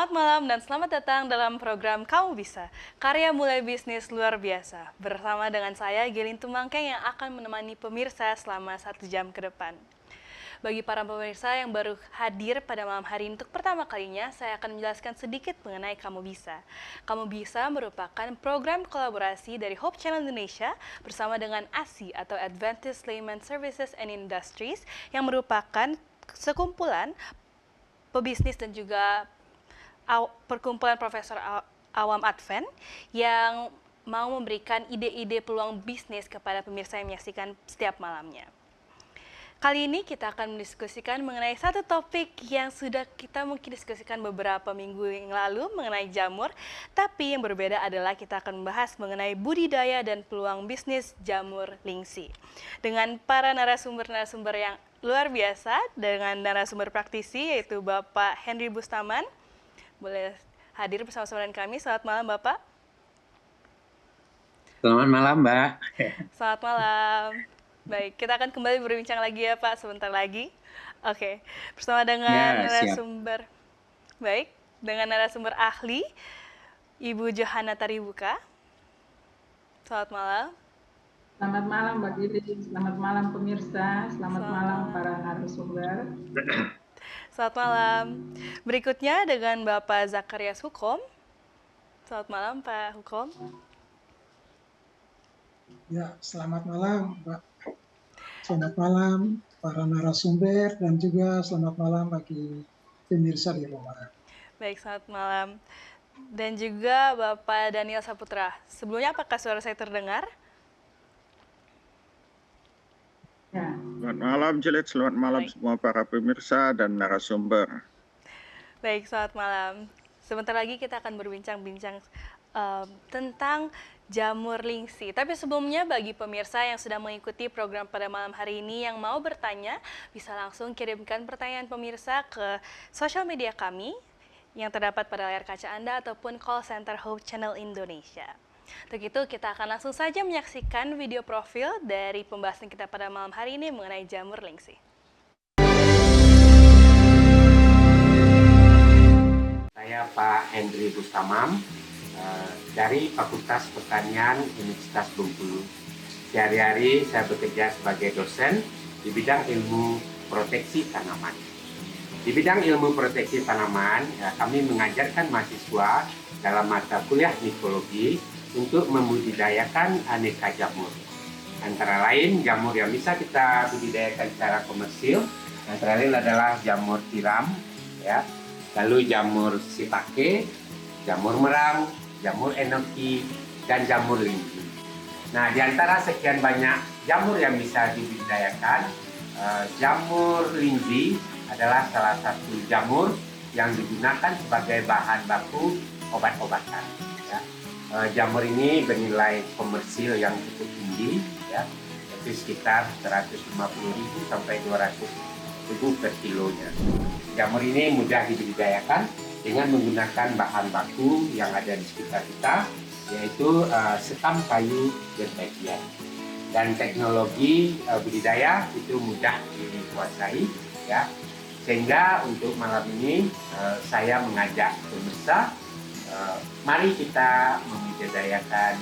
Selamat malam dan selamat datang dalam program Kamu Bisa, karya mulai bisnis luar biasa. Bersama dengan saya, Gelin Tumangkeng yang akan menemani pemirsa selama 1 jam ke depan. Bagi para pemirsa yang baru hadir pada malam hari ini untuk pertama kalinya, saya akan menjelaskan sedikit mengenai Kamu Bisa. Kamu Bisa merupakan program kolaborasi dari Hope Channel Indonesia bersama dengan ASI atau Adventist Layman Services and Industries yang merupakan sekumpulan pebisnis dan juga perkumpulan Profesor Awam Advent yang mau memberikan ide-ide peluang bisnis kepada pemirsa yang menyaksikan setiap malamnya. Kali ini kita akan mendiskusikan mengenai satu topik yang sudah kita mungkin diskusikan beberapa minggu yang lalu mengenai jamur, tapi yang berbeda adalah kita akan membahas mengenai budidaya dan peluang bisnis jamur lingsi. Dengan para narasumber-narasumber yang luar biasa, dengan narasumber praktisi yaitu Bapak Henry Bustaman, boleh hadir bersama-sama dengan kami. Selamat malam Bapak. Selamat malam Mbak. Selamat malam. Baik, kita akan kembali berbincang lagi ya Pak sebentar lagi. Oke, bersama dengan narasumber. Baik, dengan narasumber ahli, Ibu Johana Taribuka. Selamat malam. Selamat malam Mbak Giri, selamat malam pemirsa, selamat malam para narasumber. Selamat malam. Berikutnya dengan Bapak Zakarias Hukom. Selamat malam Pak Hukom. Ya, selamat malam Mbak. Selamat malam para narasumber dan juga selamat malam bagi pemirsa di rumah. Baik, selamat malam. Dan juga Bapak Daniel Saputra. Sebelumnya apakah suara saya terdengar? Ya. Selamat malam Jelit, selamat malam semua para pemirsa dan narasumber. Baik, selamat malam. Sebentar lagi kita akan berbincang-bincang tentang jamur lingsi. Tapi sebelumnya bagi pemirsa yang sudah mengikuti program pada malam hari ini yang mau bertanya, bisa langsung kirimkan pertanyaan pemirsa ke sosial media kami yang terdapat pada layar kaca Anda ataupun call center Hope Channel Indonesia. Untuk itu kita akan langsung saja menyaksikan video profil dari pembahasan kita pada malam hari ini mengenai jamur lingsi. Saya Pak Henry Bustamam dari Fakultas Pertanian Universitas Bengkulu. Sehari-hari saya bekerja sebagai dosen di bidang ilmu proteksi tanaman. Di bidang ilmu proteksi tanaman, kami mengajarkan mahasiswa dalam mata kuliah mikologi untuk membudidayakan aneka jamur. Antara lain jamur yang bisa kita budidayakan secara komersil, antara lain adalah jamur tiram, ya, lalu jamur shiitake, jamur merang, jamur enoki, dan jamur linggi. Nah, di antara sekian banyak jamur yang bisa dibudidayakan, jamur linggi adalah salah satu jamur yang digunakan sebagai bahan baku obat-obatan. Ya. Jamur ini bernilai komersil yang cukup tinggi, ya, yaitu sekitar 150.000 sampai 200.000 per kilonya. Jamur ini mudah dibudidayakan dengan menggunakan bahan baku yang ada di sekitar kita, yaitu sekam kayu gerbekian. Dan teknologi budidaya itu mudah dikuasai, ya. Sehingga untuk malam ini saya mengajak pemirsa, mari kita membudidayakan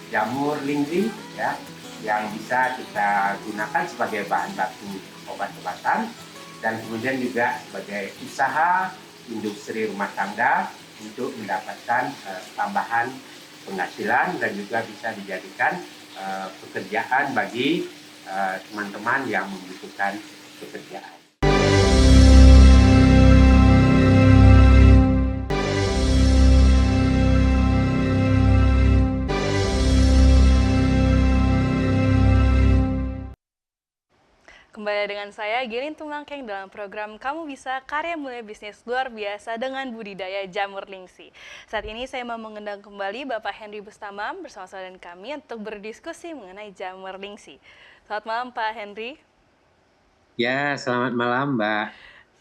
jamur linggi, ya, yang bisa kita gunakan sebagai bahan baku obat-obatan dan kemudian juga sebagai usaha industri rumah tangga untuk mendapatkan tambahan penghasilan dan juga bisa dijadikan pekerjaan bagi teman-teman yang membutuhkan pekerjaan. Kembali dengan saya, Gelin Tumangkeng dalam program Kamu Bisa, karya mulai bisnis luar biasa dengan budidaya jamur lingsi. Saat ini saya mau mengundang kembali Bapak Henry Bustamam bersama-sama dengan kami untuk berdiskusi mengenai jamur lingsi. Selamat malam Pak Henry. Ya, selamat malam Mbak.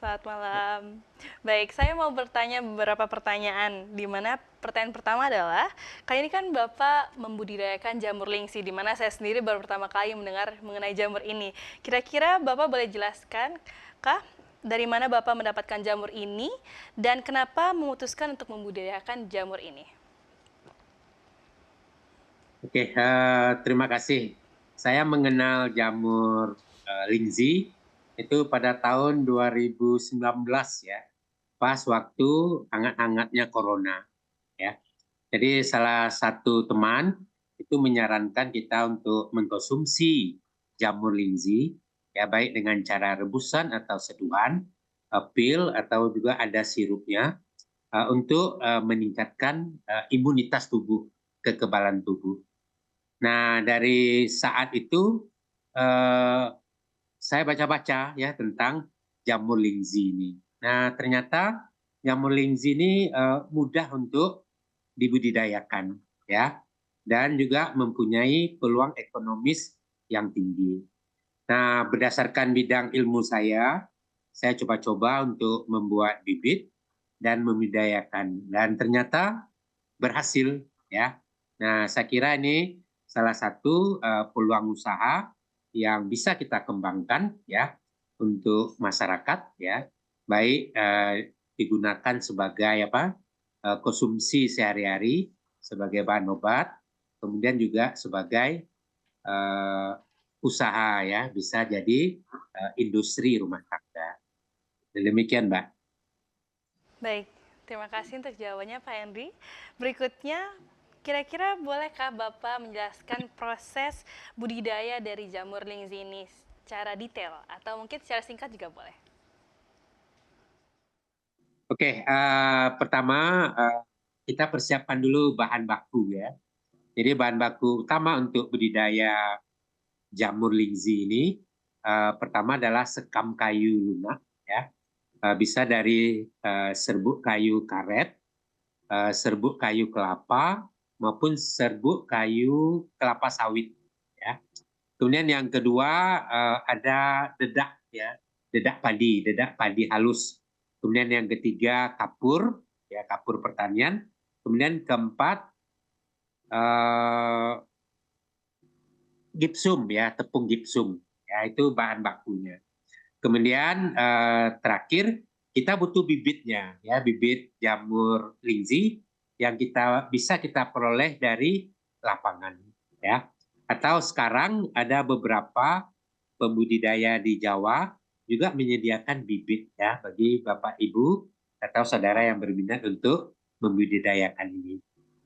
Selamat malam. Baik, saya mau bertanya beberapa pertanyaan, di mana pertanyaan pertama adalah, kali ini kan Bapak membudidayakan jamur lingsi, di mana saya sendiri baru pertama kali mendengar mengenai jamur ini. Kira-kira Bapak boleh jelaskan, kah, dari mana Bapak mendapatkan jamur ini dan kenapa memutuskan untuk membudidayakan jamur ini? Oke, terima kasih. Saya mengenal jamur lingzi itu pada tahun 2019 ya, pas waktu hangat-hangatnya corona ya. Jadi salah satu teman itu menyarankan kita untuk mengkonsumsi jamur lingzi ya, baik dengan cara rebusan atau seduhan, pil atau juga ada sirupnya untuk meningkatkan imunitas tubuh, kekebalan tubuh. Nah, dari saat itu saya baca-baca ya tentang jamur lingzi ini. Nah, ternyata jamur lingzi ini mudah untuk dibudidayakan ya, dan juga mempunyai peluang ekonomis yang tinggi. Nah, berdasarkan bidang ilmu saya coba-coba untuk membuat bibit dan membudidayakan, dan ternyata berhasil ya. Nah, saya kira ini salah satu peluang usaha yang bisa kita kembangkan ya untuk masyarakat ya, baik digunakan sebagai konsumsi sehari-hari sebagai bahan obat, kemudian juga sebagai usaha ya, bisa jadi industri rumah tangga. Demikian, Mbak. Baik, terima kasih untuk jawabannya Pak Henry. Berikutnya, kira-kira bolehkah Bapak menjelaskan proses budidaya dari jamur lingzi ini secara detail atau mungkin secara singkat juga boleh? Oke, pertama kita persiapkan dulu bahan baku ya. Jadi bahan baku utama untuk budidaya jamur lingzi ini pertama adalah sekam kayu lunak ya. Bisa dari serbuk kayu karet, serbuk kayu kelapa maupun serbuk kayu kelapa sawit ya. Kemudian yang kedua ada dedak ya, dedak padi halus. Kemudian yang ketiga kapur ya, kapur pertanian. Kemudian keempat gipsum ya, tepung gipsum ya, itu bahan bakunya. Kemudian terakhir kita butuh bibitnya ya, bibit jamur lingzi yang bisa kita peroleh dari lapangan ya. Atau sekarang ada beberapa pembudidaya di Jawa juga menyediakan bibit ya bagi Bapak Ibu atau saudara yang berminat untuk membudidayakan ini.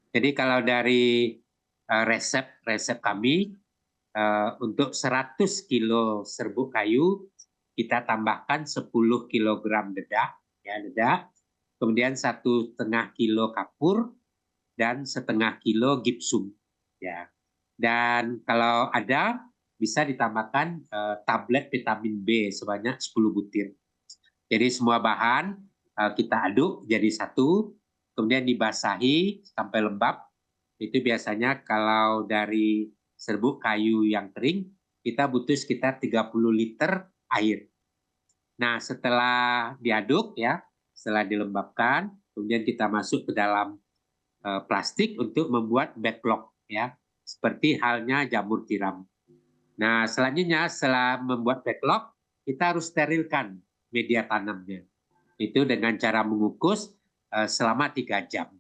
Jadi kalau dari resep kami untuk 100 kilo serbuk kayu kita tambahkan 10 kg dedak, kemudian 1,5 kilo kapur dan setengah kilo gipsum ya. Dan kalau ada bisa ditambahkan tablet vitamin B sebanyak 10 butir. Jadi semua bahan kita aduk jadi satu, kemudian dibasahi sampai lembab. Itu biasanya kalau dari serbuk kayu yang kering, kita butuh sekitar 30 liter air. Nah, setelah diaduk ya, setelah dilembabkan, kemudian kita masuk ke dalam plastik untuk membuat backlog ya, seperti halnya jamur tiram. Nah, selanjutnya setelah membuat backlog, kita harus sterilkan media tanamnya. Itu dengan cara mengukus selama 3 jam.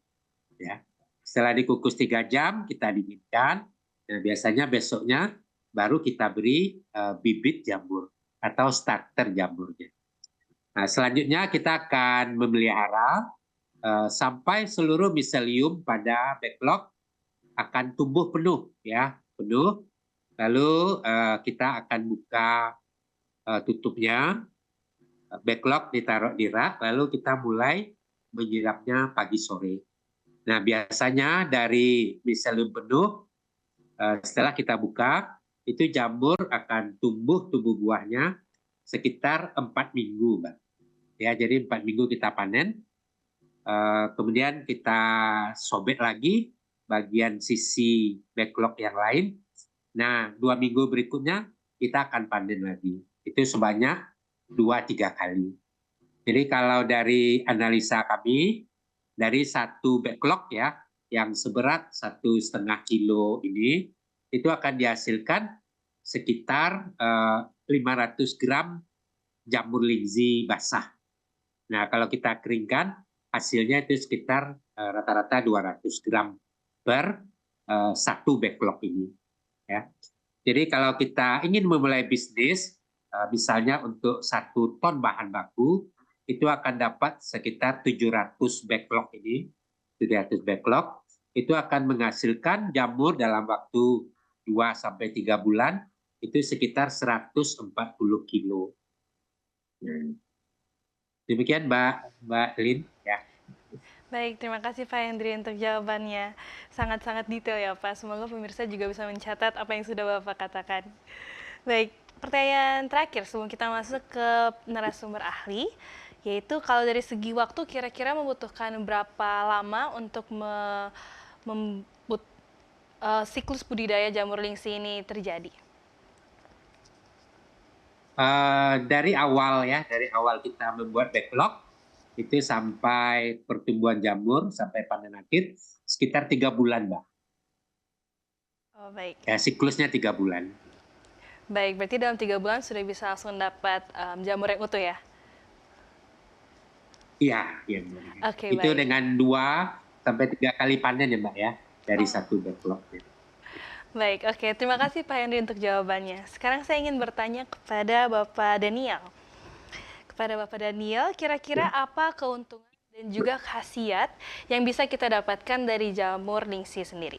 Ya. Setelah dikukus 3 jam, kita dinginkan. Nah, biasanya besoknya baru kita beri bibit jamur atau starter jamurnya. Nah, selanjutnya kita akan memelihara sampai seluruh miselium pada backlog akan tumbuh penuh ya, penuh. Lalu kita akan buka tutupnya, backlog ditaruh di rak, lalu kita mulai menyiramnya pagi sore. Nah, biasanya dari miselium penuh, setelah kita buka, itu jamur akan tumbuh buahnya sekitar 4 minggu, Mbak. Ya, jadi 4 minggu kita panen, kemudian kita sobek lagi bagian sisi backlog yang lain. Nah, 2 minggu berikutnya kita akan panen lagi. Itu sebanyak 2-3 kali. Jadi kalau dari analisa kami, dari satu backlog ya, yang seberat 1,5 kilo ini, itu akan dihasilkan sekitar 500 gram jamur lingzi basah. Nah, kalau kita keringkan, hasilnya itu sekitar rata-rata 200 gram per satu backlog ini. Ya. Jadi kalau kita ingin memulai bisnis, misalnya untuk 1 ton bahan baku, itu akan dapat sekitar 700 backlog ini. 700 backlog, itu akan menghasilkan jamur dalam waktu 2-3 bulan, itu sekitar 140 kilo. Demikian Mbak Lin. Ya. Baik, terima kasih Pak Hendri untuk jawabannya. Sangat-sangat detail ya Pak. Semoga pemirsa juga bisa mencatat apa yang sudah Bapak katakan. Baik, pertanyaan terakhir sebelum kita masuk ke narasumber ahli, yaitu kalau dari segi waktu kira-kira membutuhkan berapa lama untuk siklus budidaya jamur lingsi ini terjadi? Dari awal kita membuat backlog, itu sampai pertumbuhan jamur, sampai panen akhir, sekitar 3 bulan, Mbak. Oh, baik. Ya, siklusnya 3 bulan. Baik, berarti dalam 3 bulan sudah bisa langsung dapat jamur yang utuh ya? Iya. Oke, itu baik. dengan 2-3 kali panen ya, Mbak ya, dari satu backlog. Baik, oke. Terima kasih Pak Hendri untuk jawabannya. Sekarang saya ingin bertanya kepada Bapak Daniel. Kepada Bapak Daniel, kira-kira apa keuntungan dan juga khasiat yang bisa kita dapatkan dari jamur lingsi sendiri?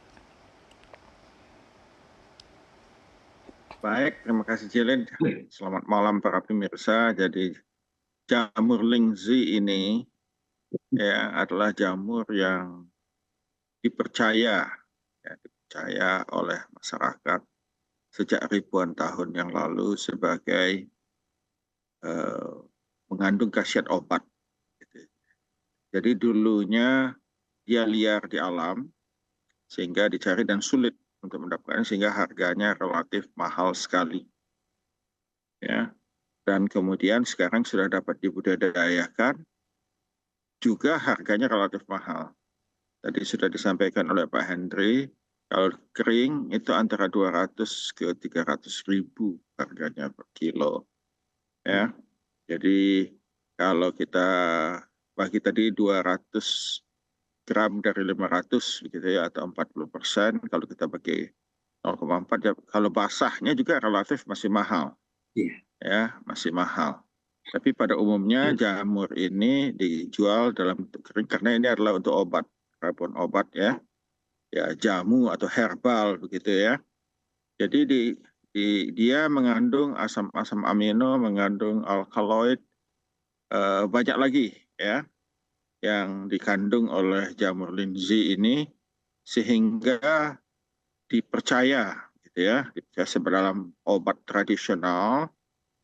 Baik, terima kasih Jilin. Selamat malam para pemirsa. Jadi jamur lingzi ini ya adalah jamur yang dipercaya oleh masyarakat sejak ribuan tahun yang lalu sebagai mengandung khasiat obat. Jadi dulunya dia liar di alam sehingga dicari dan sulit untuk mendapatkan, sehingga harganya relatif mahal sekali. Ya. Dan kemudian sekarang sudah dapat dibudidayakan, juga harganya relatif mahal. Tadi sudah disampaikan oleh Pak Hendri, kalau kering itu antara 200 ke 300 ribu harganya per kilo. Ya. Jadi kalau kita bagi tadi 200 gram dari 500 begitu ya, atau 40%, kalau kita bagi 0,4 ya, kalau basahnya juga relatif masih mahal. Ya, masih mahal. Tapi pada umumnya jamur ini dijual dalam bentuk kering karena ini adalah untuk obat, karbon obat ya. Ya, jamu atau herbal begitu ya. Jadi dia mengandung asam-asam amino, mengandung alkaloid, banyak lagi ya yang dikandung oleh jamur lingzi ini, sehingga dipercaya gitu ya, dalam obat tradisional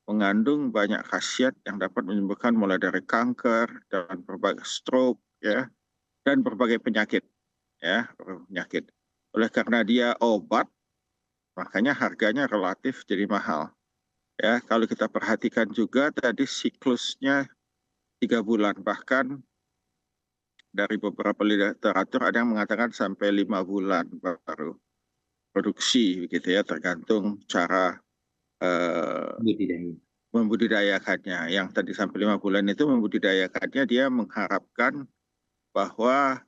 mengandung banyak khasiat yang dapat menyembuhkan mulai dari kanker dan berbagai stroke ya, dan berbagai penyakit ya, penyakit. Oleh karena dia obat, makanya harganya relatif jadi mahal. Ya, kalau kita perhatikan juga tadi siklusnya 3 bulan, bahkan dari beberapa literatur ada yang mengatakan sampai 5 bulan baru produksi begitu ya, tergantung cara membudidayakannya. Yang tadi sampai 5 bulan itu membudidayakannya, dia mengharapkan bahwa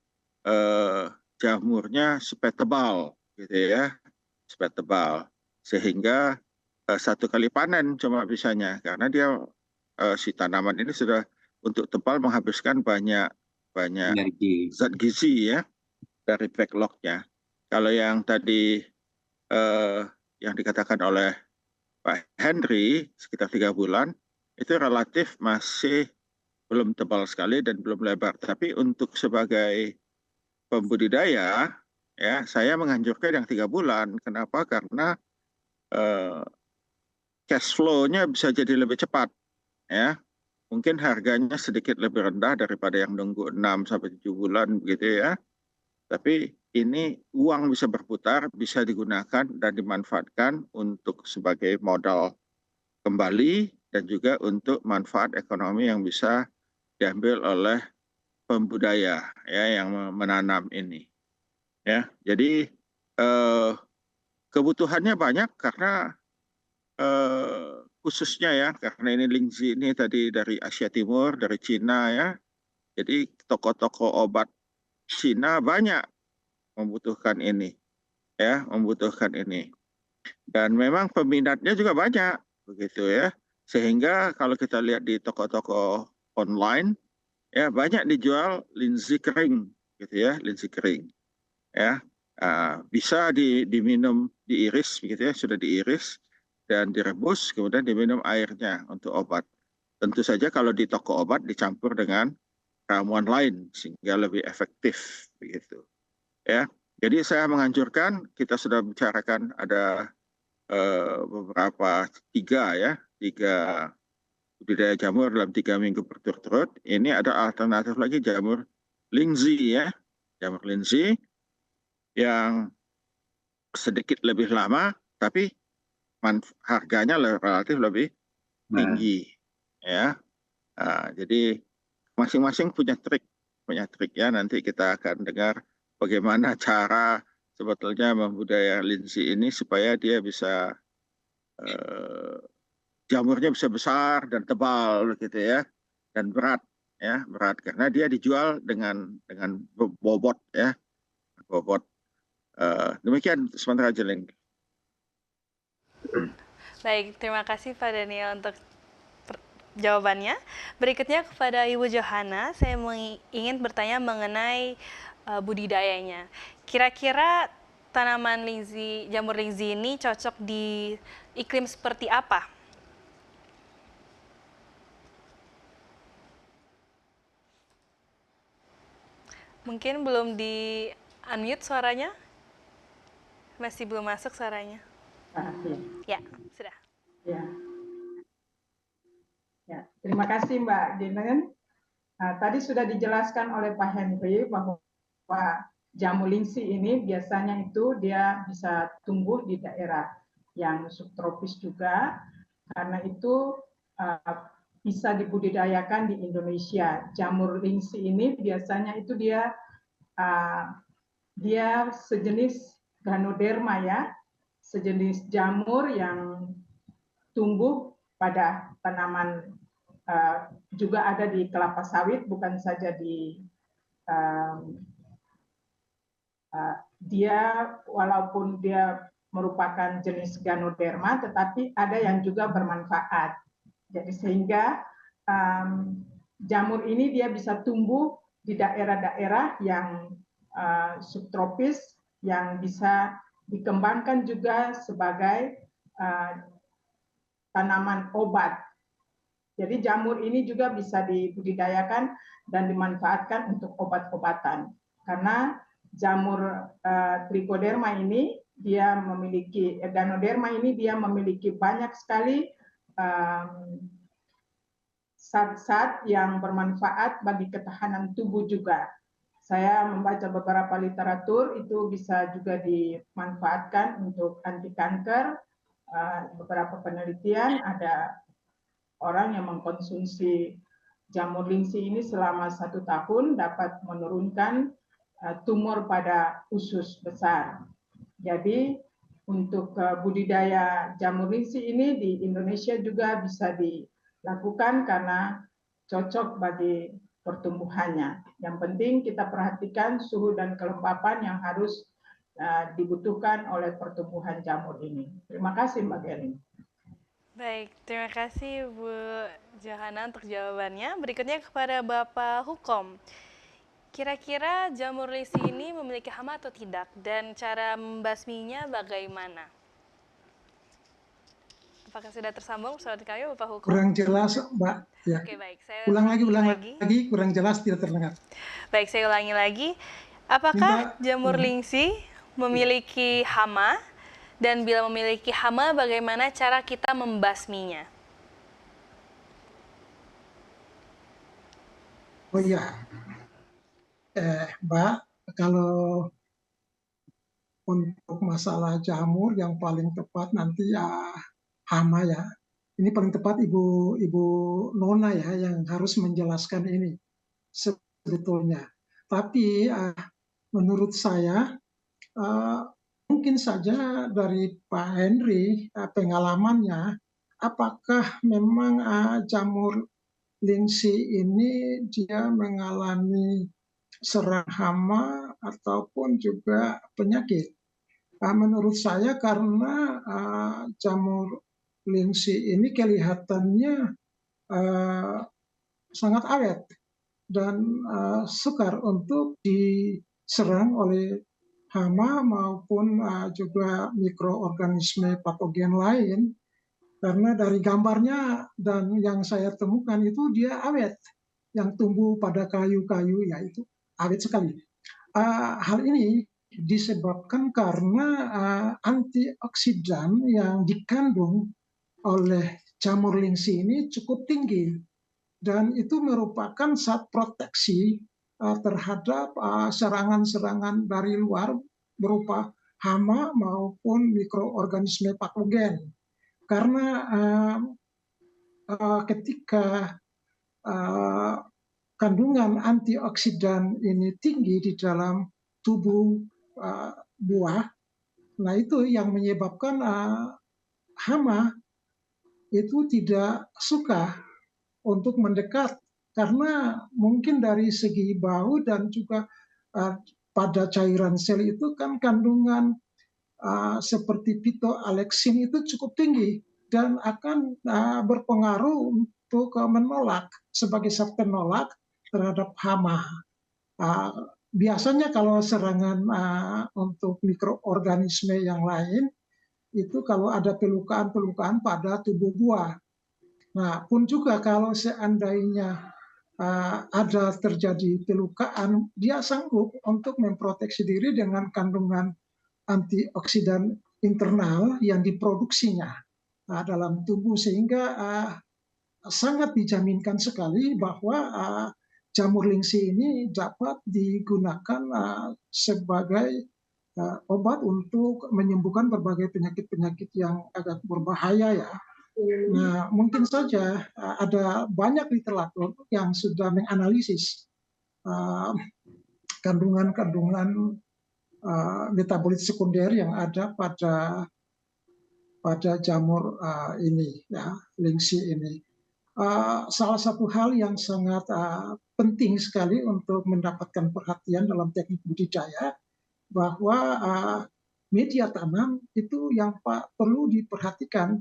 jamurnya supaya tebal gitu ya, supaya tebal, sehingga 1 kali panen cuma bisanya, karena dia si tanaman ini sudah untuk tebal menghabiskan banyak zat gizi ya dari backlognya. Kalau yang tadi yang dikatakan oleh Pak Hendri sekitar 3 bulan, itu relatif masih belum tebal sekali dan belum lebar. Tapi untuk sebagai pembudidaya, ya saya menganjurkan yang 3 bulan. Kenapa? Karena cash flow-nya bisa jadi lebih cepat. Ya, mungkin harganya sedikit lebih rendah daripada yang nunggu 6-7 bulan begitu ya. Tapi ini uang bisa berputar, bisa digunakan dan dimanfaatkan untuk sebagai modal kembali dan juga untuk manfaat ekonomi yang bisa diambil oleh pembudaya ya yang menanam ini. Ya, jadi kebutuhannya banyak karena khususnya ya, karena ini Lingzi ini tadi dari Asia Timur, dari Cina ya. Jadi toko-toko obat Cina banyak membutuhkan ini, ya, membutuhkan ini. Dan memang peminatnya juga banyak, begitu ya. Sehingga kalau kita lihat di toko-toko online, ya banyak dijual linzi kering, gitu ya, linzi kering, ya. Bisa diminum, diiris, begitu ya, sudah diiris dan direbus, kemudian diminum airnya untuk obat. Tentu saja kalau di toko obat dicampur dengan ramuan lain sehingga lebih efektif, begitu. Ya, jadi saya menganjurkan, kita sudah bicarakan ada beberapa tiga budidaya jamur dalam 3 minggu berturut-turut. Ini ada alternatif lagi jamur Lingzi ya, jamur Lingzi yang sedikit lebih lama, tapi harganya relatif lebih tinggi, ya. Jadi masing-masing punya trik ya. Nanti kita akan dengar bagaimana cara sebetulnya membudaya Lingzi ini supaya dia bisa jamurnya bisa besar dan tebal gitu ya, dan berat ya, berat karena dia dijual dengan bobot ya, bobot. Demikian sementara Jeling. Baik, terima kasih Pak Daniel untuk jawabannya. Berikutnya kepada Ibu Johana, saya ingin bertanya mengenai budidayanya. Kira-kira tanaman Lingzi, jamur Lingzi ini cocok di iklim seperti apa? Mungkin belum di unmute suaranya? Masih belum masuk suaranya? Ya, sudah. Ya, terima kasih Mbak Dinen. Tadi sudah dijelaskan oleh Pak Henry bahwa jamur Lingzi ini biasanya itu dia bisa tumbuh di daerah yang subtropis juga, karena itu bisa dibudidayakan di Indonesia. Jamur Lingzi ini biasanya itu dia sejenis Ganoderma ya, sejenis jamur yang tumbuh pada tanaman, juga ada di kelapa sawit, bukan saja di dia walaupun dia merupakan jenis Ganoderma, tetapi ada yang juga bermanfaat. Jadi sehingga jamur ini dia bisa tumbuh di daerah-daerah yang subtropis, yang bisa dikembangkan juga sebagai tanaman obat. Jadi jamur ini juga bisa dibudidayakan dan dimanfaatkan untuk obat-obatan. Karena jamur Trichoderma ini dia memiliki, Ganoderma ini dia memiliki banyak sekali zat-zat yang bermanfaat bagi ketahanan tubuh juga. Saya membaca beberapa literatur, itu bisa juga dimanfaatkan untuk anti kanker. Beberapa penelitian, ada orang yang mengkonsumsi jamur Lingzi ini selama 1 tahun dapat menurunkan tumor pada usus besar. Jadi untuk budidaya jamur Lingzi ini di Indonesia juga bisa dilakukan karena cocok bagi pertumbuhannya. Yang penting kita perhatikan suhu dan kelembapan yang harus dibutuhkan oleh pertumbuhan jamur ini. Terima kasih Mbak Gelin. Baik, terima kasih Bu Johana untuk jawabannya. Berikutnya kepada Bapak Hukom. Kira-kira jamur Lingzi ini memiliki hama atau tidak? Dan cara membasminya bagaimana? Apakah sudah tersambung bersama kami Bapak Hukom? Kurang jelas Mbak. Ya. Oke, baik. Saya ulang lagi, kurang jelas, tidak terdengar. Baik, saya ulangi lagi. Apakah jamur Lingzi memiliki hama? Dan bila memiliki hama, bagaimana cara kita membasminya? Oh iya, Mbak, kalau untuk masalah jamur yang paling tepat nanti ya hama ya. Ini paling tepat Ibu Nona ya yang harus menjelaskan ini sebetulnya. Tapi menurut saya mungkin saja dari Pak Henry pengalamannya apakah memang jamur lingsi ini dia mengalami serang hama ataupun juga penyakit. Menurut saya karena jamur lingsi ini kelihatannya sangat awet dan sukar untuk diserang oleh hama maupun juga mikroorganisme patogen lain, karena dari gambarnya dan yang saya temukan itu dia awet, yang tumbuh pada kayu-kayu ya itu awet sekali. Hal ini disebabkan karena antioksidan yang dikandung oleh jamur lingsi ini cukup tinggi, dan itu merupakan zat proteksi terhadap serangan-serangan dari luar berupa hama maupun mikroorganisme patogen. Karena ketika kandungan antioksidan ini tinggi di dalam tubuh buah, nah itu yang menyebabkan hama itu tidak suka untuk mendekat, karena mungkin dari segi bau dan juga pada cairan sel itu kan kandungan seperti phytoalexin itu cukup tinggi dan akan berpengaruh untuk menolak sebagai zat penolak terhadap hama. Biasanya kalau serangan untuk mikroorganisme yang lain itu kalau ada pelukaan-pelukaan pada tubuh buah. Nah, pun juga kalau seandainya ada terjadi pelukaan, dia sanggup untuk memproteksi diri dengan kandungan antioksidan internal yang diproduksinya dalam tubuh, sehingga sangat dijaminkan sekali bahwa jamur lingsi ini dapat digunakan sebagai obat untuk menyembuhkan berbagai penyakit-penyakit yang agak berbahaya ya. Nah, mungkin saja ada banyak literatur yang sudah menganalisis kandungan-kandungan metabolit sekunder yang ada pada jamur ini, ya, lingsi ini. Salah satu hal yang sangat penting sekali untuk mendapatkan perhatian dalam teknik budidaya, bahwa media tanam itu yang perlu diperhatikan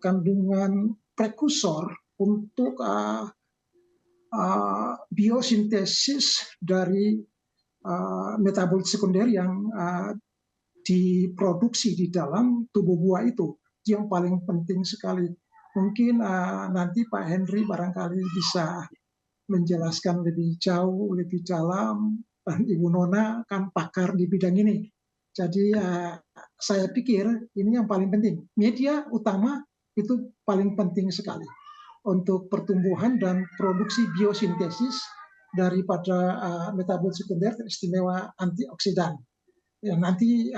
kandungan prekursor untuk biosintesis dari metabolit sekunder yang diproduksi di dalam tubuh buah itu yang paling penting sekali. Mungkin nanti Pak Henry barangkali bisa menjelaskan lebih jauh, lebih dalam, dan Ibu Nona kan pakar di bidang ini. Jadi saya pikir ini yang paling penting. Media utama itu paling penting sekali untuk pertumbuhan dan produksi biosintesis daripada metabolit sekunder teristimewa antioksidan. Ya, nanti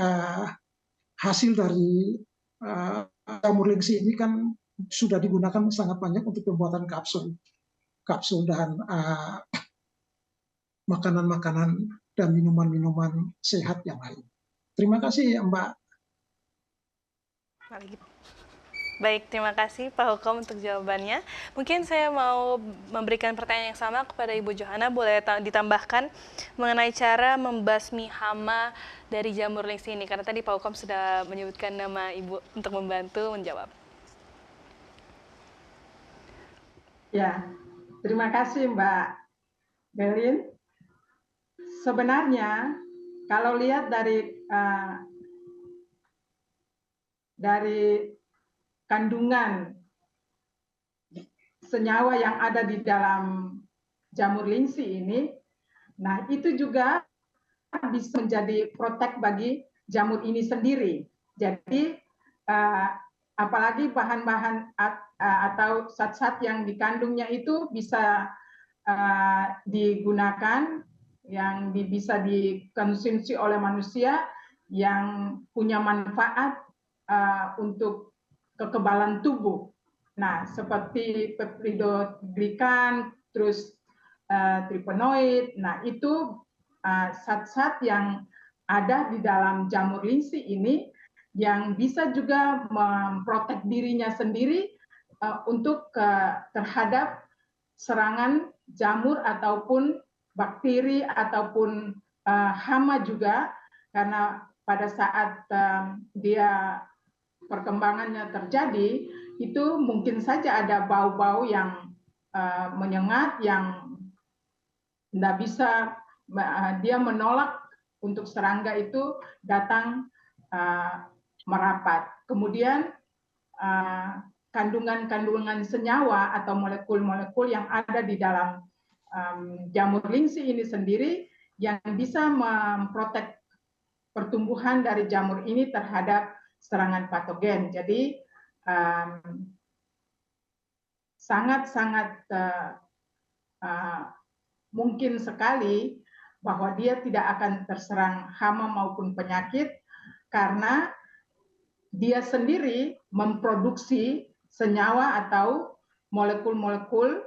hasil dari jamur lingsi ini kan sudah digunakan sangat banyak untuk pembuatan kapsul dan makanan-makanan dan minuman-minuman sehat yang lain. Terima kasih Mbak. Baik, terima kasih Pak Hukom untuk jawabannya. Mungkin saya mau memberikan pertanyaan yang sama kepada Ibu Johana, boleh ditambahkan mengenai cara membasmi hama dari jamur lingsi ini, karena tadi Pak Hukom sudah menyebutkan nama Ibu untuk membantu menjawab. Ya, terima kasih Mbak Belin. Sebenarnya kalau lihat dari kandungan senyawa yang ada di dalam jamur lingsi ini, nah itu juga bisa menjadi protek bagi jamur ini sendiri. Jadi apalagi bahan-bahan atau zat-zat yang dikandungnya itu bisa digunakan, yang bisa dikonsumsi oleh manusia, yang punya manfaat untuk kekebalan tubuh. Nah, seperti peptidoglikan, terus tripenoid. Nah, itu zat-zat yang ada di dalam jamur lingsi ini yang bisa juga memprotek dirinya sendiri untuk terhadap serangan jamur ataupun bakteri ataupun hama juga, karena pada saat dia perkembangannya terjadi itu mungkin saja ada bau-bau yang menyengat yang tidak bisa, dia menolak untuk serangga itu datang merapat. Kemudian kandungan-kandungan senyawa atau molekul-molekul yang ada di dalam jamur lingsi ini sendiri yang bisa memprotek pertumbuhan dari jamur ini terhadap serangan patogen. Jadi sangat-sangat mungkin sekali bahwa dia tidak akan terserang hama maupun penyakit karena dia sendiri memproduksi senyawa atau molekul-molekul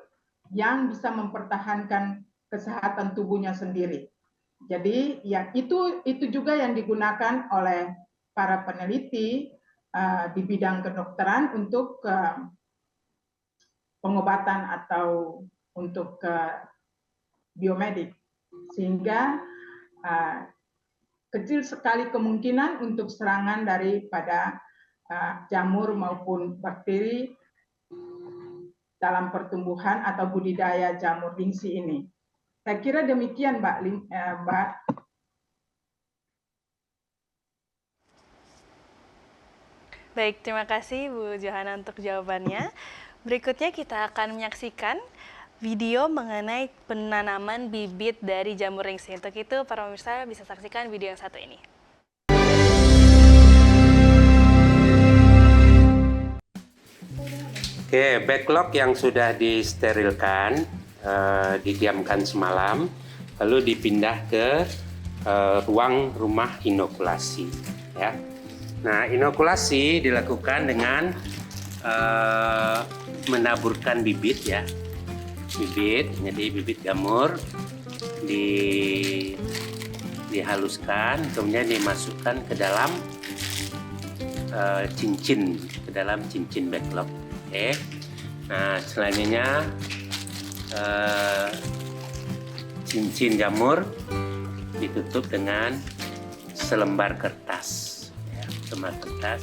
yang bisa mempertahankan kesehatan tubuhnya sendiri. Jadi ya itu juga yang digunakan oleh para peneliti di bidang kedokteran untuk pengobatan atau untuk biomedik, sehingga kecil sekali kemungkinan untuk serangan daripada jamur maupun bakteri dalam pertumbuhan atau budidaya jamur lingsi ini. Saya kira demikian, Mbak. Baik, terima kasih Bu Johana untuk jawabannya. Berikutnya kita akan menyaksikan video mengenai penanaman bibit dari jamur lingsi. Untuk itu, para pemirsa bisa saksikan video yang satu ini. Oke, backlog yang sudah disterilkan, didiamkan semalam, lalu dipindah ke ruang rumah inokulasi. Ya. Nah, inokulasi dilakukan dengan menaburkan bibit, ya, bibit. Jadi bibit jamur dihaluskan, kemudian dimasukkan ke dalam cincin backlog. Oke. Nah, selanjutnya cincin jamur ditutup dengan selembar kertas. Selembar kertas.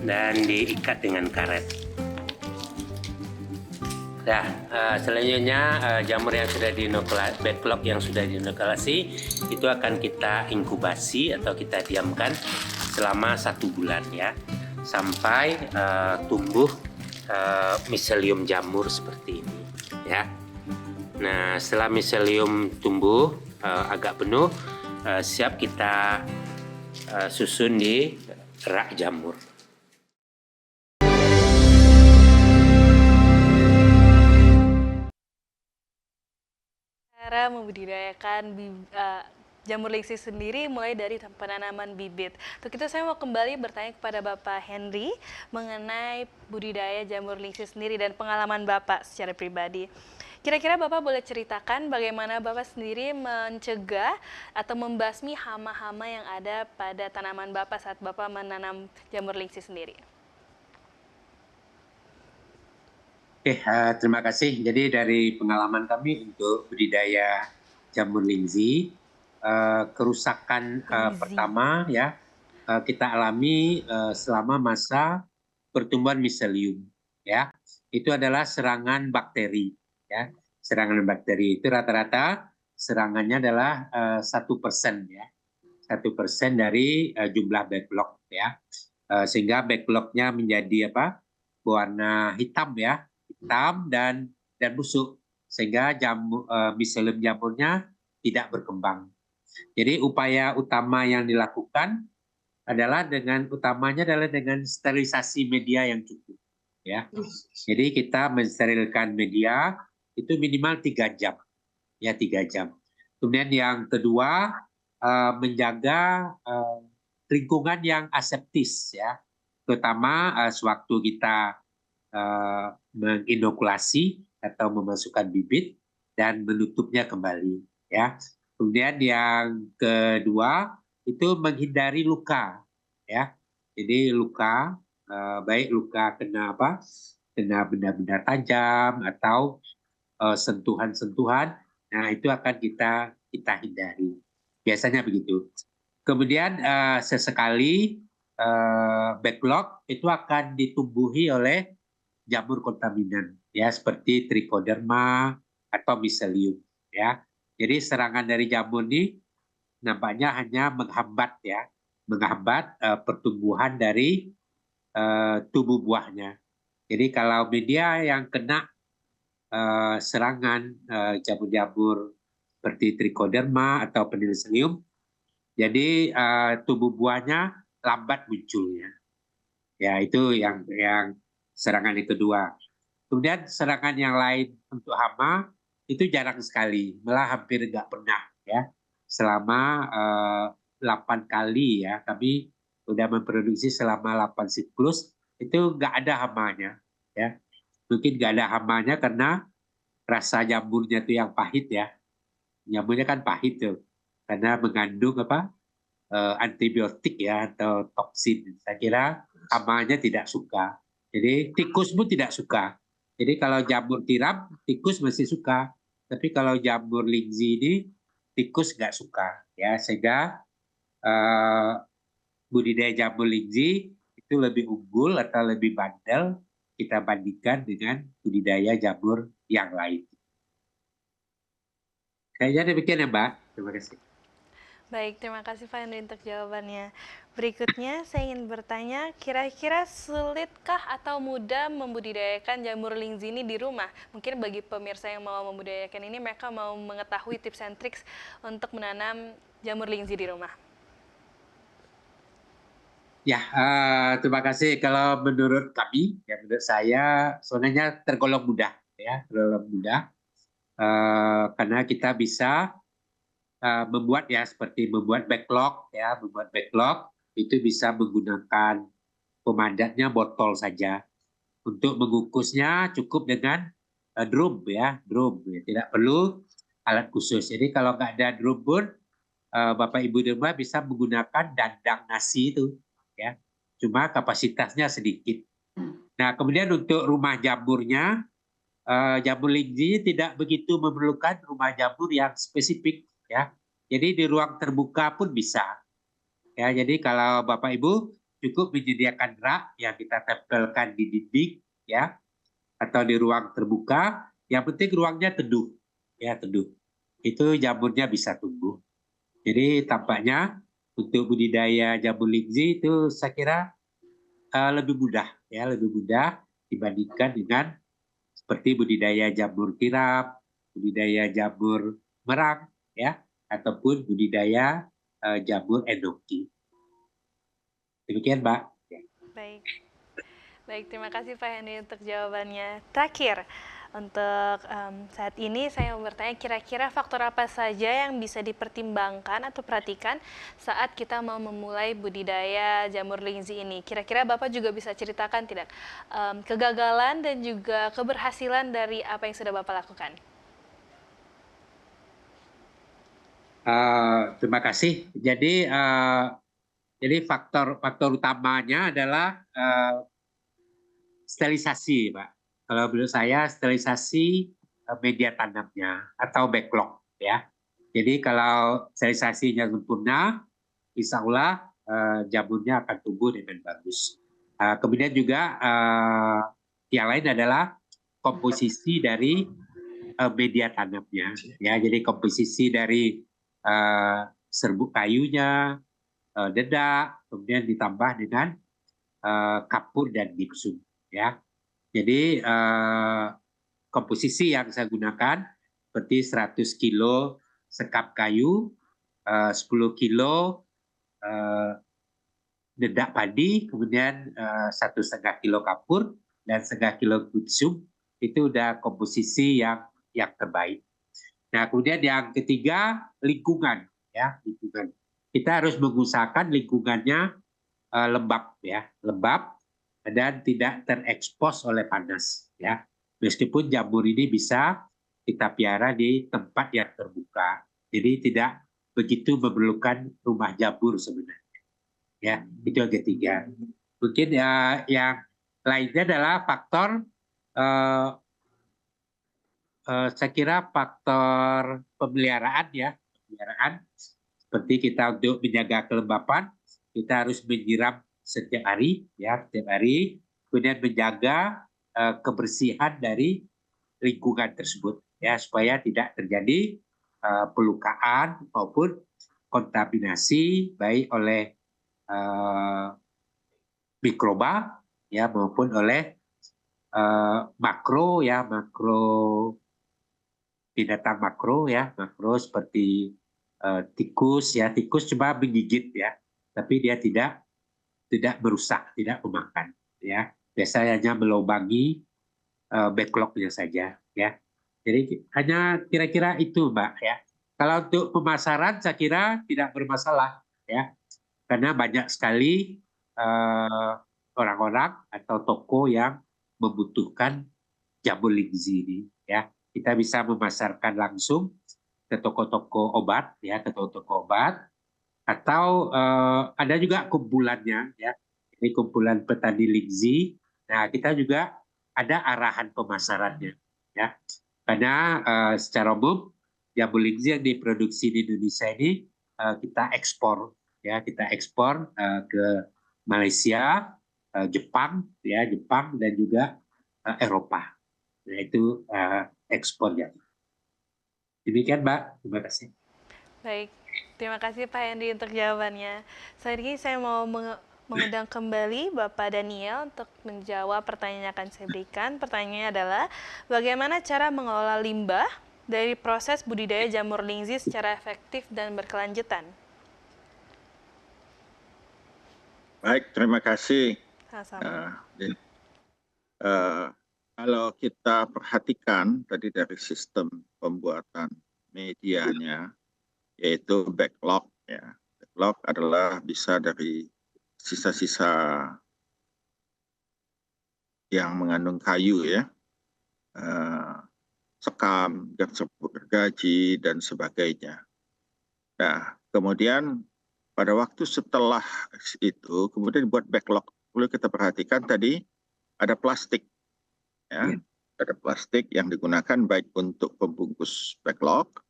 Dan diikat dengan karet. Nah, selanjutnya jamur yang sudah diinokulasi, backlog yang sudah diinokulasi itu akan kita inkubasi atau kita diamkan selama 1 bulan, ya, sampai tumbuh miselium jamur seperti ini, ya. Nah, setelah miselium tumbuh agak penuh, siap kita susun di rak jamur. Cara membudidayakan jamur lingsi sendiri mulai dari penanaman bibit. Untuk itu saya mau kembali bertanya kepada Bapak Henry mengenai budidaya jamur lingsi sendiri dan pengalaman Bapak secara pribadi. Kira-kira Bapak boleh ceritakan bagaimana Bapak sendiri mencegah atau membasmi hama-hama yang ada pada tanaman Bapak saat Bapak menanam jamur lingsi sendiri? Oke, terima kasih. Jadi dari pengalaman kami untuk budidaya jamur lingsi, kerusakan pertama, ya, kita alami selama masa pertumbuhan miselium, ya, itu adalah serangan bakteri, ya. Serangan bakteri itu rata-rata serangannya adalah 1%, ya, 1% dari jumlah backlog, ya, sehingga backlognya menjadi berwarna hitam, ya, hitam dan busuk, sehingga miselium jamurnya tidak berkembang. Jadi upaya utama yang dilakukan adalah dengan sterilisasi media yang cukup, ya. Jadi kita mensterilkan media itu minimal 3 jam, ya, 3 jam. Kemudian yang kedua, menjaga lingkungan yang aseptis, ya. terutama sewaktu kita menginokulasi atau memasukkan bibit dan menutupnya kembali, ya. Kemudian yang kedua itu menghindari luka, ya. Jadi luka, baik luka kena kena benda-benda tajam atau sentuhan-sentuhan, nah itu akan kita hindari. Biasanya begitu. Kemudian sesekali backlog itu akan ditumbuhi oleh jamur kontaminan, ya, seperti trichoderma atau miselium, ya. Jadi serangan dari jamur ini nampaknya hanya menghambat, ya, menghambat pertumbuhan dari tubuh buahnya. Jadi kalau media yang kena serangan jamur-jamur seperti trichoderma atau penicillium, jadi tubuh buahnya lambat munculnya. Ya, itu yang serangan yang kedua. Kemudian serangan yang lain untuk hama itu jarang sekali, malah hampir nggak pernah, ya. Selama 8 kali, ya, kami sudah memproduksi selama 8 siklus, itu nggak ada hamanya, ya. Mungkin nggak ada hamanya karena rasa jamurnya itu yang pahit, ya. Jamurnya kan pahit tuh, karena mengandung antibiotik, ya, atau toksin. Saya kira hamanya tidak suka. Jadi tikus pun tidak suka. Jadi kalau jamur tiram, tikus masih suka. Tapi kalau jamur lingzi ini, tikus nggak suka, ya. Sehingga budidaya jamur lingzi itu lebih unggul atau lebih bandel kita bandingkan dengan budidaya jamur yang lain. Kayaknya demikian ya, Mbak. Terima kasih. Baik, terima kasih Pak Henry untuk jawabannya. Berikutnya saya ingin bertanya, kira-kira sulitkah atau mudah membudidayakan jamur lingzi ini di rumah? Mungkin bagi pemirsa yang mau membudidayakan ini, mereka mau mengetahui tips and tricks untuk menanam jamur lingzi di rumah. Ya, terima kasih. Kalau menurut kami, ya menurut saya sebenarnya tergolong mudah, ya, tergolong mudah, karena kita bisa membuat, ya, seperti membuat backlog, ya, membuat backlog itu bisa menggunakan pemandatnya botol saja. Untuk mengukusnya cukup dengan drum, ya, drum, ya, tidak perlu alat khusus. Jadi kalau nggak ada drum pun Bapak Ibu di rumah bisa menggunakan dandang nasi itu, ya, cuma kapasitasnya sedikit. Nah, kemudian untuk rumah jamurnya, jamur lingzi tidak begitu memerlukan rumah jamur yang spesifik, ya. Jadi di ruang terbuka pun bisa, ya. Jadi kalau Bapak Ibu cukup menyediakan rak yang kita tempelkan di dinding, ya, atau di ruang terbuka, yang penting ruangnya teduh, ya, teduh. Itu jamurnya bisa tumbuh. Jadi tampaknya untuk budidaya jamur lingzi itu saya kira lebih mudah, ya, lebih mudah dibandingkan dengan seperti budidaya jamur tiram, budidaya jamur merang, ya, ataupun budidaya jamur enoki. Demikian, Mbak. Baik. Baik, terima kasih Pak Henry untuk jawabannya. Terakhir, untuk saat ini saya mau bertanya, kira-kira faktor apa saja yang bisa dipertimbangkan atau perhatikan saat kita mau memulai budidaya jamur lingzi ini? Kira-kira Bapak juga bisa ceritakan tidak kegagalan dan juga keberhasilan dari apa yang sudah Bapak lakukan? Terima kasih. Jadi faktor utamanya adalah sterilisasi, Pak. Kalau menurut saya sterilisasi media tanamnya atau backlog, ya. Jadi kalau sterilisasinya sempurna, insya Allah jamurnya akan tumbuh dengan bagus. Kemudian juga yang lain adalah komposisi dari media tanamnya, ya. Jadi komposisi dari serbuk kayunya, dedak, kemudian ditambah dengan kapur dan gipsum, ya. Jadi komposisi yang saya gunakan seperti 100 kilo sekap kayu, 10 kilo dedak padi, kemudian 1,5 kilo kapur dan 1,5 kilo gipsum. Itu udah komposisi yang terbaik. Nah, kemudian yang ketiga lingkungan, ya, lingkungan. Kita harus mengusahakan lingkungannya lembab, ya, lembab dan tidak terekspos oleh panas, ya. Meskipun jamur ini bisa kita piara di tempat yang terbuka, jadi tidak begitu memerlukan rumah jamur sebenarnya, ya. Itu yang ketiga. Mungkin yang lainnya adalah faktor saya kira faktor pemeliharaan, ya, pemeliharaan seperti kita untuk menjaga kelembapan kita harus menyiram setiap hari, ya, setiap hari, kemudian menjaga kebersihan dari lingkungan tersebut, ya, supaya tidak terjadi pelukaan maupun kontaminasi baik oleh mikroba, ya, maupun oleh makro, ya, makro binatang makro, ya, makro seperti tikus, ya, tikus cuma menggigit, ya, tapi dia tidak merusak, tidak memakan, ya, biasanya melubangi backlognya saja, ya. Jadi hanya kira-kira itu, Mbak, ya. Kalau untuk pemasaran saya kira tidak bermasalah, ya, karena banyak sekali orang-orang atau toko yang membutuhkan jamur lingzi ini, ya. Kita bisa memasarkan langsung ke toko-toko obat, ya, ke toko-toko obat, atau ada juga kumpulannya, ya. Ini kumpulan petani lingzi. Nah, kita juga ada arahan pemasarannya, ya. Karena secara umum jamur lingzi yang diproduksi di Indonesia ini kita ekspor, ya, kita ekspor ke Malaysia, Jepang, ya, Jepang dan juga Eropa. Nah, itu ekspornya. Demikian, Mbak. Terima kasih. Baik, terima kasih Pak Hendy untuk jawabannya. Selanjutnya saya mau mengundang kembali Bapak Daniel untuk menjawab pertanyaan yang akan saya berikan. Pertanyaannya adalah, bagaimana cara mengelola limbah dari proses budidaya jamur lingzi secara efektif dan berkelanjutan? Baik, terima kasih. Sama-sama. Kalau kita perhatikan tadi dari sistem pembuatan medianya, yaitu backlog, ya. Backlog adalah bisa dari sisa-sisa yang mengandung kayu, ya, sekam, gergaji dan sebagainya. Nah, kemudian pada waktu setelah itu, kemudian buat backlog, perlu kita perhatikan tadi ada plastik, ya. Ada plastik yang digunakan baik untuk pembungkus backlog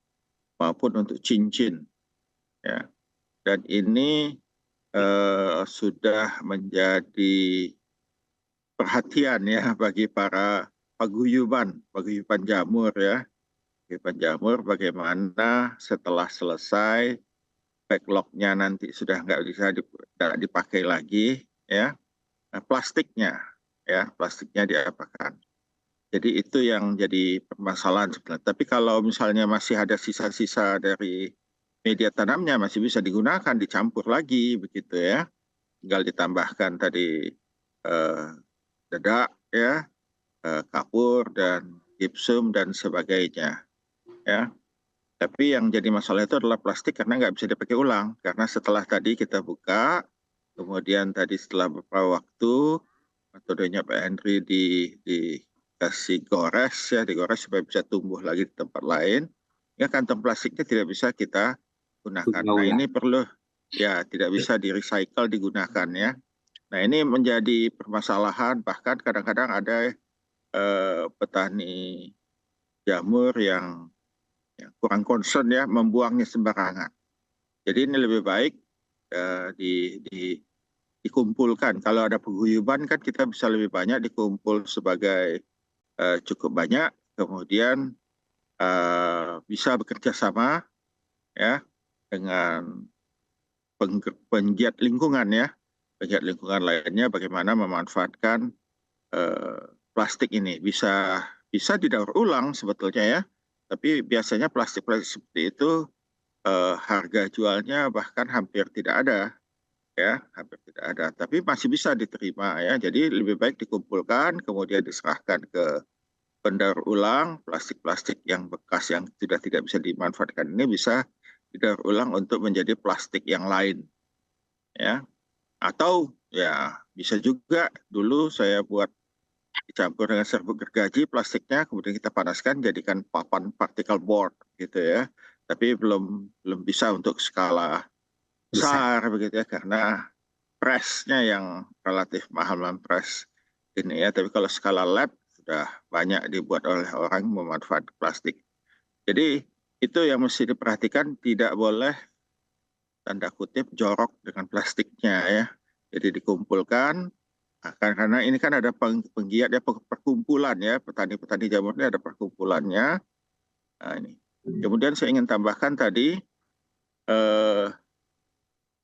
maupun untuk cincin, ya. Dan ini sudah menjadi perhatian, ya, bagi para paguyuban jamur, ya. Paguyuban jamur bagaimana setelah selesai backlognya nanti sudah nggak bisa dipakai lagi, ya, plastiknya, ya, plastiknya diapakan. Jadi itu yang jadi permasalahan sebenarnya. Tapi kalau misalnya masih ada sisa-sisa dari media tanamnya masih bisa digunakan, dicampur lagi begitu, ya. Tinggal ditambahkan tadi dedak, ya, kapur dan gipsum dan sebagainya, ya. Tapi yang jadi masalah itu adalah plastik karena nggak bisa dipakai ulang. Karena setelah tadi kita buka, kemudian tadi setelah beberapa waktu metodenya Pak Henry dikasih gores, ya, digores supaya bisa tumbuh lagi di tempat lain. Ya, kantong plastiknya tidak bisa kita gunakan. Nah, ini perlu, ya, tidak bisa di-recycle digunakan, ya. Nah, ini menjadi permasalahan, bahkan kadang-kadang ada petani jamur yang kurang concern, ya, membuangnya sembarangan. Jadi ini lebih baik dikumpulkan. Kalau ada paguyuban kan kita bisa lebih banyak dikumpul sebagai cukup banyak, kemudian bisa bekerja sama, ya, dengan penggiat lingkungan, ya, penggiat lingkungan lainnya bagaimana memanfaatkan plastik ini. Bisa didaur ulang sebetulnya, ya, tapi biasanya plastik-plastik seperti itu harga jualnya bahkan hampir tidak ada, ya, hampir tidak ada. Tapi masih bisa diterima, ya. Jadi lebih baik dikumpulkan kemudian diserahkan ke pendaur ulang. Plastik-plastik yang bekas yang sudah tidak bisa dimanfaatkan ini bisa didaur ulang untuk menjadi plastik yang lain, ya. Atau Ya, bisa juga dulu saya buat dicampur dengan serbuk gergaji plastiknya, kemudian kita panaskan jadikan papan particle board gitu ya. Tapi belum bisa untuk skala besar begitu ya, karena pressnya yang relatif mahal press ini ya. Tapi kalau skala lab sudah banyak dibuat oleh orang memanfaatkan plastik. Jadi itu yang mesti diperhatikan, tidak boleh tanda kutip jorok dengan plastiknya ya. Jadi dikumpulkan, karena ini kan ada penggiat ya, perkumpulan ya, petani-petani jamur ini ada perkumpulannya. Nah, ini. Kemudian saya ingin tambahkan tadi,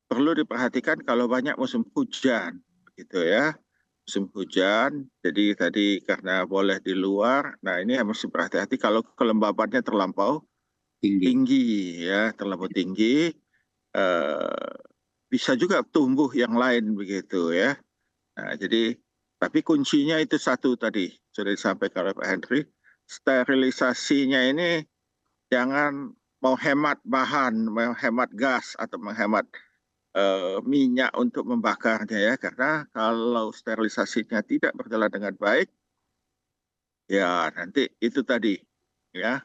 perlu diperhatikan kalau banyak musim hujan, gitu ya. Musim hujan, jadi tadi karena boleh di luar, nah ini harus berhati-hati kalau kelembabannya terlampau tinggi ya, terlalu tinggi, bisa juga tumbuh yang lain begitu ya. Nah, jadi tapi kuncinya itu satu tadi sudah disampaikan oleh Pak Henry, sterilisasinya ini jangan mau hemat bahan, mau hemat gas atau menghemat minyak untuk membakarnya ya, karena kalau sterilisasinya tidak berjalan dengan baik, ya nanti itu tadi ya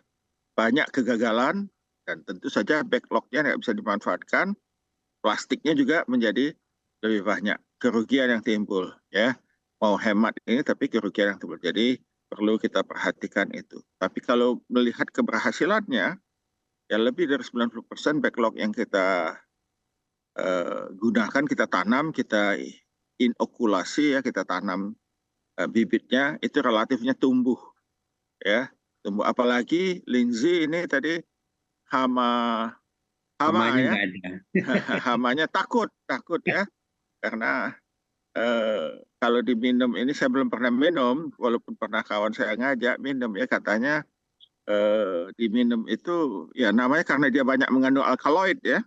banyak kegagalan dan tentu saja backlognya nggak bisa dimanfaatkan, plastiknya juga menjadi lebih banyak kerugian yang timbul ya. Mau hemat ini tapi kerugian yang timbul. Jadi perlu kita perhatikan itu. Tapi kalau melihat keberhasilannya, ya lebih dari 90% backlog yang kita gunakan, kita tanam, kita inokulasi ya, kita tanam bibitnya itu relatifnya tumbuh ya, tumbuh. Apalagi linzi ini tadi hama ya, hamanya takut ya, karena kalau diminum ini, saya belum pernah minum, walaupun pernah kawan saya ngajak minum ya, katanya diminum itu ya namanya karena dia banyak mengandung alkaloid ya,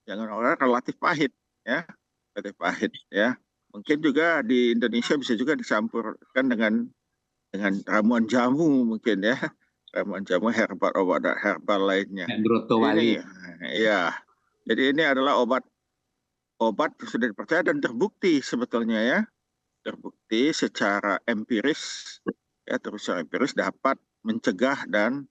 jangan orang relatif pahit ya, relatif pahit ya. Mungkin juga di Indonesia bisa juga dicampurkan dengan ramuan jamu mungkin ya, ramuan jamu herbal, obat herbal lainnya. Ini ya, jadi ini adalah obat sudah dipercaya dan terbukti sebetulnya ya, terbukti secara empiris ya, terus secara empiris dapat mencegah dan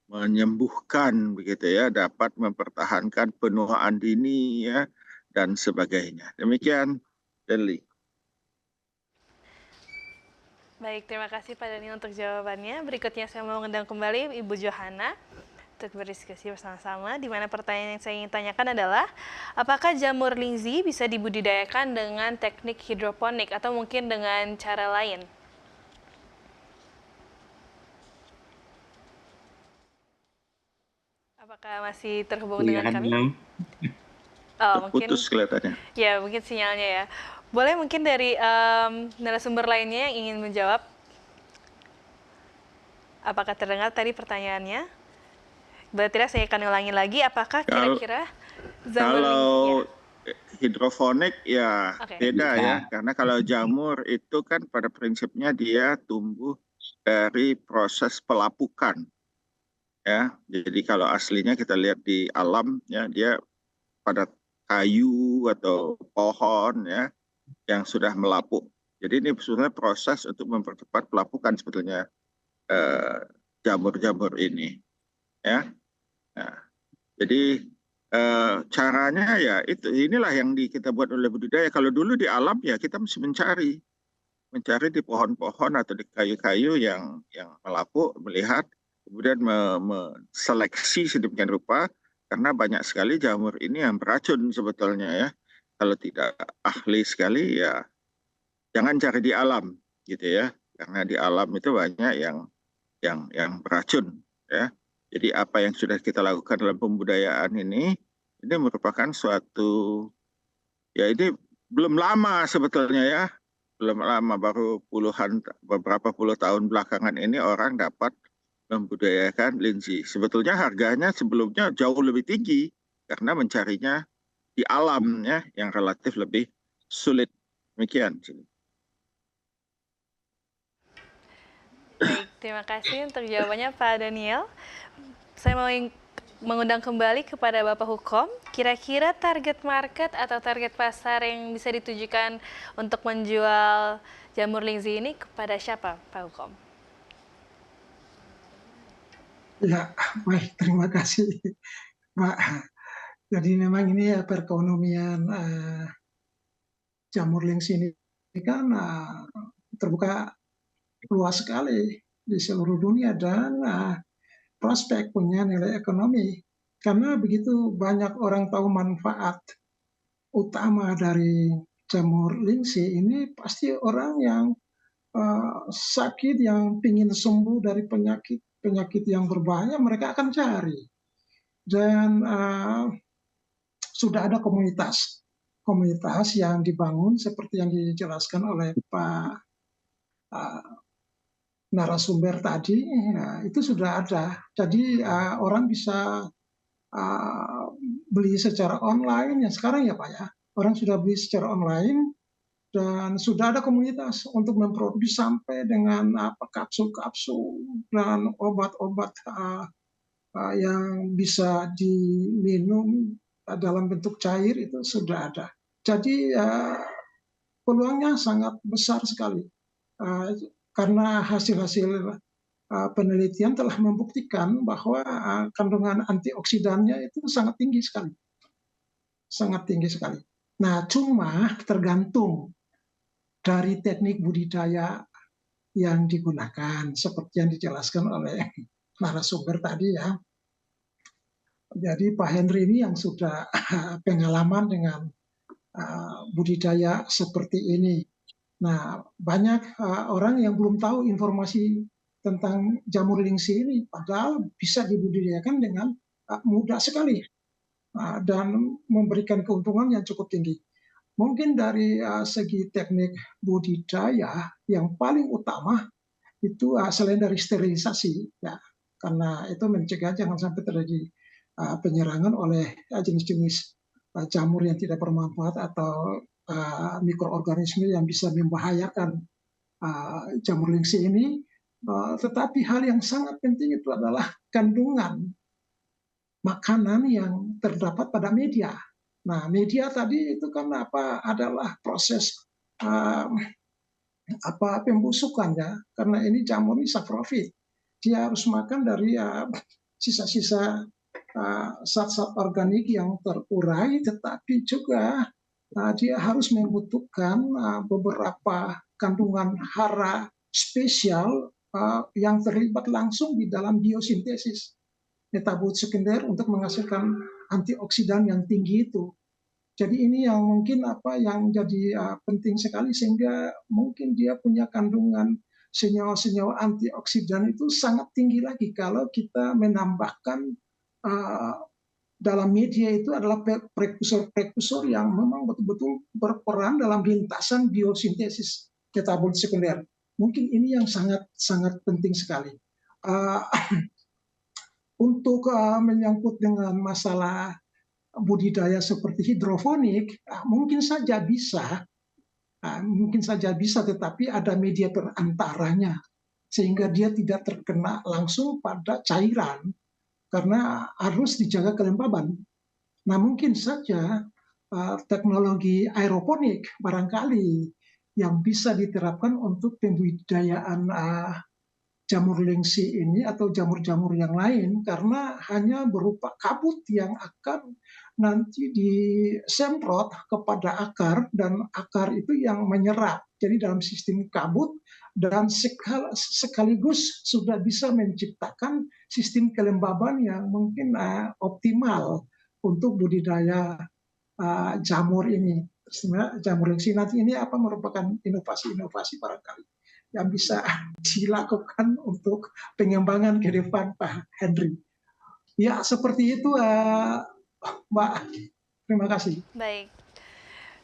menyembuhkan begitu ya, dapat mempertahankan penuaan dini ya dan sebagainya. Demikian, Deli. Baik, terima kasih Pak Daniel untuk jawabannya. Berikutnya saya mau mengundang kembali Ibu Johana untuk berdiskusi bersama-sama, di mana pertanyaan yang saya ingin tanyakan adalah, apakah jamur linzi bisa dibudidayakan dengan teknik hidroponik atau mungkin dengan cara lain? Apakah masih terhubung dengan kami? Oh, mungkin putus kelihatannya. Ya, mungkin sinyalnya ya. Boleh mungkin dari narasumber lainnya yang ingin menjawab? Apakah terdengar tadi pertanyaannya? Bila tidak, saya akan ulangi lagi. Apakah kira-kira kalau hidroponik ya beda ya, karena kalau jamur itu kan pada prinsipnya dia tumbuh dari proses pelapukan. Ya, jadi kalau aslinya kita lihat di alam ya, dia pada kayu atau pohon ya yang sudah melapuk. Jadi ini sebenarnya proses untuk mempercepat pelapukan sebetulnya jamur-jamur ini ya. Nah, jadi caranya ya inilah yang kita buat oleh budidaya. Kalau dulu di alam ya kita mesti mencari di pohon-pohon atau di kayu-kayu yang melapuk, melihat, kemudian seleksi sedemikian rupa, karena banyak sekali jamur ini yang beracun sebetulnya ya. Kalau tidak ahli sekali ya jangan cari di alam gitu ya, karena di alam itu banyak yang beracun ya. Jadi apa yang sudah kita lakukan dalam pembudayaan ini merupakan suatu ya, ini belum lama sebetulnya ya, belum lama, baru beberapa puluh tahun belakangan ini orang dapat membudayakan linzi. Sebetulnya harganya sebelumnya jauh lebih tinggi karena mencarinya di alam ya, yang relatif lebih sulit. Demikian. Baik, terima kasih untuk jawabannya Pak Daniel. Saya mau mengundang kembali kepada Bapak Hukom, kira-kira target market atau target pasar yang bisa ditujukan untuk menjual jamur lingzi ini kepada siapa, Pak Hukom? Ya, baik, terima kasih, Mbak. Jadi memang ini ya perekonomian jamur lingzi ini kan terbuka luas sekali di seluruh dunia dan prospek punya nilai ekonomi. Karena begitu banyak orang tahu manfaat utama dari jamur lingzi ini, pasti orang yang sakit, yang ingin sembuh dari penyakit yang berbahaya, mereka akan cari. Dan sudah ada komunitas yang dibangun seperti yang dijelaskan oleh Pak narasumber tadi, itu sudah ada. Jadi orang bisa beli secara online ya sekarang ya Pak ya. Orang sudah beli secara online dan sudah ada komunitas untuk memproduksi sampai dengan kapsul-kapsul dan obat-obat yang bisa diminum dalam bentuk cair, itu sudah ada. Jadi peluangnya sangat besar sekali karena hasil-hasil penelitian telah membuktikan bahwa kandungan antioksidannya itu sangat tinggi sekali. Nah, cuma tergantung dari teknik budidaya yang digunakan, seperti yang dijelaskan oleh narasumber tadi ya. Jadi Pak Henry ini yang sudah pengalaman dengan budidaya seperti ini. Nah, banyak orang yang belum tahu informasi tentang jamur lingzi ini, padahal bisa dibudidayakan dengan mudah sekali dan memberikan keuntungan yang cukup tinggi. Mungkin dari segi teknik budidaya yang paling utama itu selain dari sterilisasi, ya, karena itu mencegah jangan sampai terjadi penyerangan oleh jenis-jenis jamur yang tidak bermanfaat atau mikroorganisme yang bisa membahayakan jamur lingzi ini. Tetapi hal yang sangat penting itu adalah kandungan makanan yang terdapat pada media. Nah, media tadi itu kan adalah proses pembusukan ya, karena ini jamur ini saprofit. Dia harus makan dari sisa-sisa zat-zat organik yang terurai, tetapi juga dia harus membutuhkan beberapa kandungan hara spesial yang terlibat langsung di dalam biosintesis metabolit sekunder untuk menghasilkan antioksidan yang tinggi itu. Jadi ini yang mungkin yang jadi penting sekali, sehingga mungkin dia punya kandungan senyawa-senyawa antioksidan itu sangat tinggi lagi kalau kita menambahkan dalam media itu adalah prekursor yang memang betul-betul berperan dalam lintasan biosintesis metabolit sekunder. Mungkin ini yang sangat penting sekali. Untuk menyangkut dengan masalah budidaya seperti hidroponik, mungkin saja bisa, tetapi ada media perantaranya sehingga dia tidak terkena langsung pada cairan karena harus dijaga kelembaban. Nah, mungkin saja teknologi aeroponik barangkali yang bisa diterapkan untuk pembudidayaan jamur lingzi ini atau jamur-jamur yang lain, karena hanya berupa kabut yang akan nanti disemprot kepada akar dan akar itu yang menyerap. Jadi dalam sistem kabut dan sekaligus sudah bisa menciptakan sistem kelembaban yang mungkin optimal untuk budidaya jamur ini. Sebenarnya jamur lingzi nanti ini merupakan inovasi-inovasi barangkali yang bisa dilakukan untuk pengembangan ke depan, Pak Henry. Ya, seperti itu, Mbak. Terima kasih. Baik.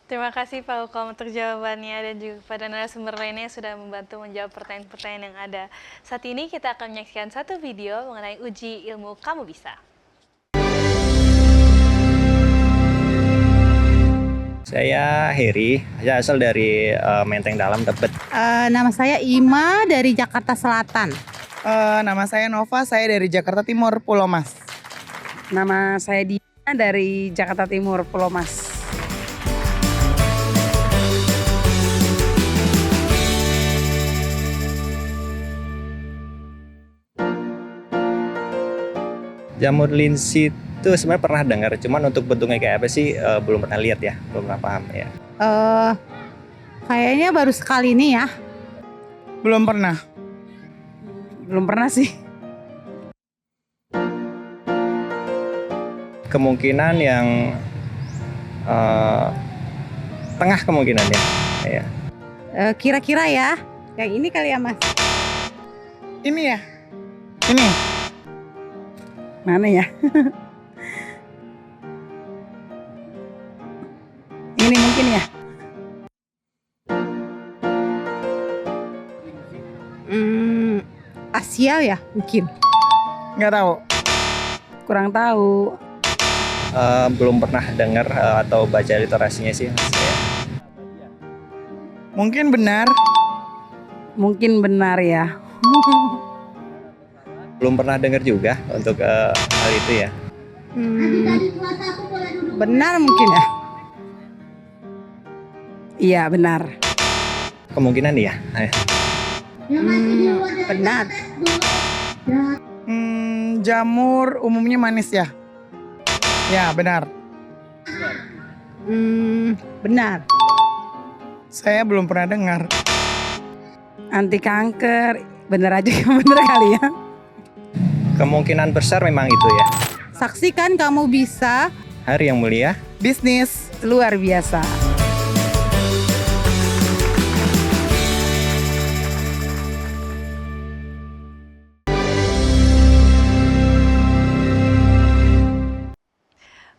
Terima kasih Pak Hukom untuk jawabannya dan juga pada narasumber lainnya yang sudah membantu menjawab pertanyaan-pertanyaan yang ada. Saat ini kita akan menyaksikan satu video mengenai uji ilmu Kamu Bisa. Saya Heri, saya asal dari Menteng Dalam, Tebet. Nama saya Ima dari Jakarta Selatan. Nama saya Nova, saya dari Jakarta Timur, Pulau Mas. Nama saya Dina dari Jakarta Timur, Pulau Mas. Jamur linsi itu sebenarnya pernah dengar, cuman untuk bentuknya kayak apa sih belum pernah lihat ya, belum pernah paham ya. Kayaknya baru sekali ini ya. Belum pernah. Belum pernah sih. Kemungkinan yang tengah kemungkinannya. Ya. Kira-kira ya, yang ini kali ya Mas. Ini ya? Ini? Mana ya? Ini mungkin ya? Asia ya mungkin. Nggak tahu. Kurang tahu. Belum pernah dengar atau baca literasinya sih saya. Mungkin benar. Mungkin benar ya. Belum pernah dengar juga untuk hal itu ya. Benar mungkin ya. Iya benar. Kemungkinan ya. Benar. Jamur umumnya manis ya? Ya, benar. Benar. Saya belum pernah dengar. Anti kanker, bener aja bener kali ya. Kemungkinan besar memang itu ya. Saksikan Kamu Bisa. Hari yang mulia. Bisnis luar biasa.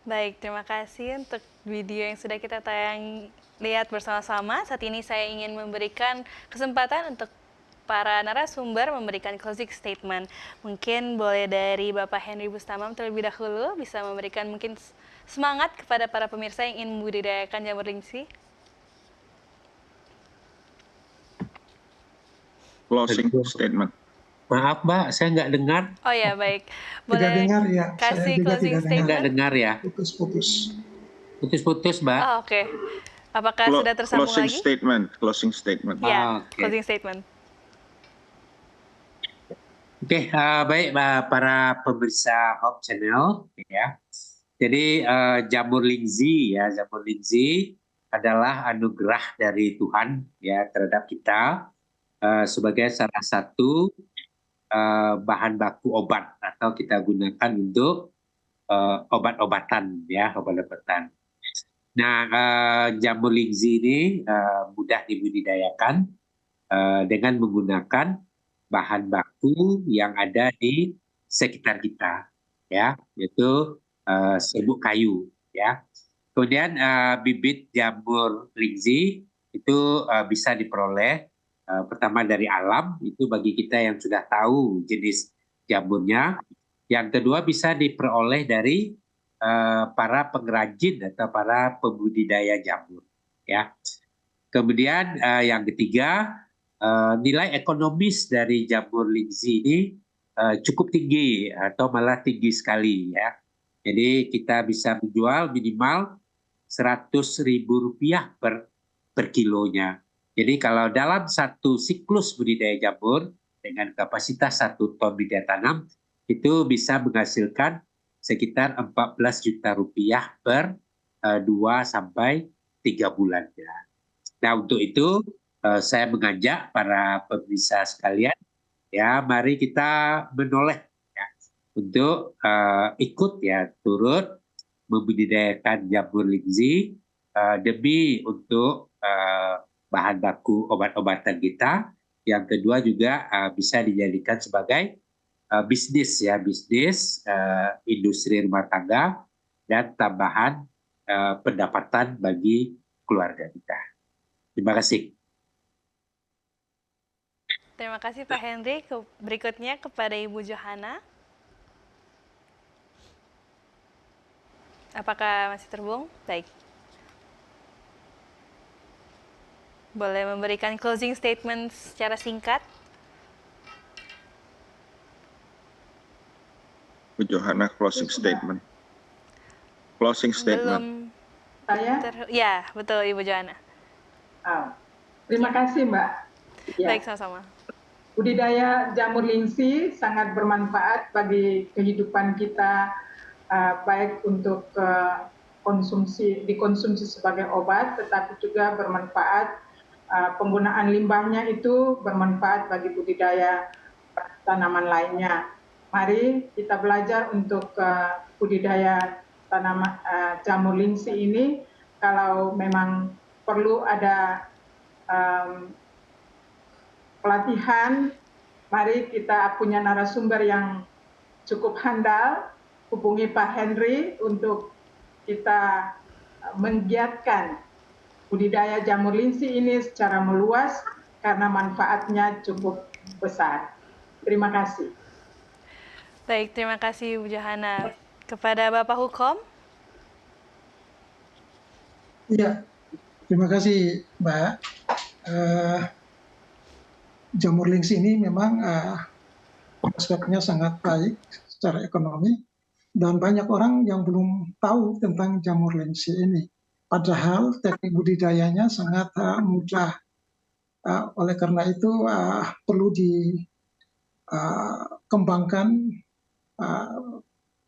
Baik, terima kasih untuk video yang sudah kita lihat bersama-sama. Saat ini saya ingin memberikan kesempatan untuk para narasumber memberikan closing statement. Mungkin boleh dari Bapak Henry Bustamam terlebih dahulu, bisa memberikan mungkin semangat kepada para pemirsa yang ingin membudidayakan jamur linsi. Closing statement. Maaf Mbak, saya nggak dengar. Oh ya, baik. Tidak Boleh dengar ya. kasih Saya juga closing tidak dengar. statement? Nggak dengar ya. Putus-putus. Putus-putus Mbak. Oh, oke. Apakah sudah tersambung Closing lagi? statement. Closing statement. Ya, Oke. closing statement. Oke, baik para pemirsa Hope Channel ya. Jadi jamur linsi ya, jamur linsi adalah anugerah dari Tuhan ya terhadap kita sebagai salah satu bahan baku obat atau kita gunakan untuk obat-obatan ya, obat-obatan. Nah, jamur linsi ini mudah dibudidayakan dengan menggunakan bahan baku yang ada di sekitar kita, ya, yaitu serbuk kayu, ya. Kemudian bibit jamur linsi itu bisa diperoleh pertama dari alam, itu bagi kita yang sudah tahu jenis jamurnya. Yang kedua bisa diperoleh dari para pengrajin atau para pembudidaya jamur, ya. Kemudian yang ketiga, nilai ekonomis dari jamur linsi ini cukup tinggi atau malah tinggi sekali ya. Jadi kita bisa menjual minimal Rp100.000 per kilonya. Jadi kalau dalam satu siklus budidaya jamur dengan kapasitas 1 ton bibit tanam itu bisa menghasilkan sekitar Rp14 juta per 2 sampai 3 bulan. Ya. Nah untuk itu saya mengajak para pemirsa sekalian, ya mari kita menoleh ya, untuk ikut ya turut membudidayakan jamur linsi demi untuk bahan baku obat-obatan kita. Yang kedua juga bisa dijadikan sebagai bisnis ya, bisnis industri rumah tangga dan tambahan pendapatan bagi keluarga kita. Terima kasih. Terima kasih Pak Henry. Berikutnya kepada Ibu Johana. Apakah masih terhubung? Baik. Boleh memberikan closing statement secara singkat? Bu Johana closing statement. Closing statement. Belum. Saya? Ya, betul Ibu Johana. Oh, terima kasih Mbak. Ya. Baik, sama-sama. Budidaya jamur lingsi sangat bermanfaat bagi kehidupan kita, baik untuk dikonsumsi sebagai obat, tetapi juga bermanfaat, penggunaan limbahnya itu bermanfaat bagi budidaya tanaman lainnya. Mari kita belajar untuk budidaya tanaman jamur lingsi ini. Kalau memang perlu ada pelatihan, mari kita punya narasumber yang cukup handal, hubungi Pak Henry untuk kita menggiatkan budidaya jamur lingsi ini secara meluas karena manfaatnya cukup besar. Terima kasih. Baik, terima kasih Bu Johana. Kepada Bapak Hukom. Iya, terima kasih Mbak. Jamur lingsi ini memang prospeknya sangat baik secara ekonomi dan banyak orang yang belum tahu tentang jamur lingsi ini. Padahal teknik budidayanya sangat mudah. Oleh karena itu perlu dikembangkan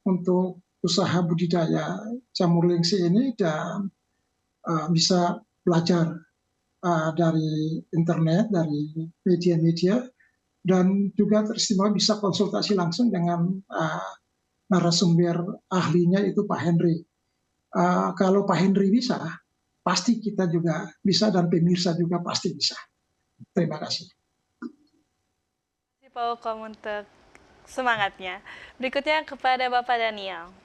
untuk usaha budidaya jamur lingsi ini dan bisa belajar dari internet, dari media-media, dan juga teristimewa bisa konsultasi langsung dengan narasumber ahlinya itu Pak Henry. Kalau Pak Henry bisa, pasti kita juga bisa dan pemirsa juga pasti bisa. Terima kasih. Terima kasih Pak Hukom untuk semangatnya. Berikutnya kepada Bapak Daniel.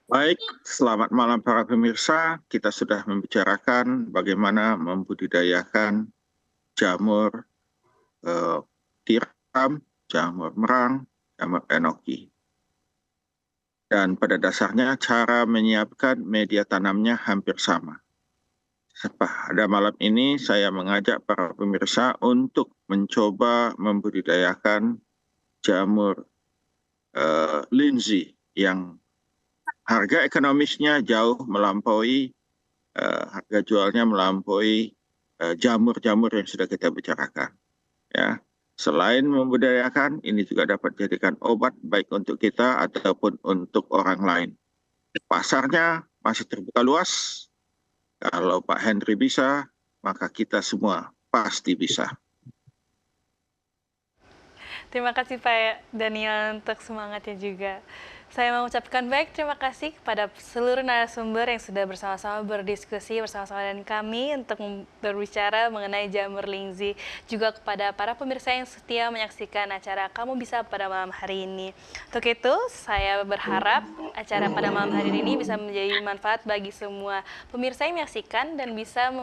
Baik, selamat malam para pemirsa. Kita sudah membicarakan bagaimana membudidayakan jamur tiram, jamur merang, jamur enoki. Dan pada dasarnya cara menyiapkan media tanamnya hampir sama. Pada malam ini saya mengajak para pemirsa untuk mencoba membudidayakan jamur linzi yang harga ekonomisnya jauh melampaui harga jualnya melampaui jamur-jamur yang sudah kita bicarakan. Ya, selain membudidayakan, ini juga dapat dijadikan obat baik untuk kita ataupun untuk orang lain. Pasarnya masih terbuka luas. Kalau Pak Henry bisa, maka kita semua pasti bisa. Terima kasih Pak Daniel untuk semangatnya juga. Saya mengucapkan baik terima kasih kepada seluruh narasumber yang sudah bersama-sama berdiskusi bersama-sama dengan kami untuk berbicara mengenai jamur lingzi. Juga kepada para pemirsa yang setia menyaksikan acara Kamu Bisa pada malam hari ini. Untuk itu, saya berharap acara pada malam hari ini bisa menjadi manfaat bagi semua pemirsa yang menyaksikan dan bisa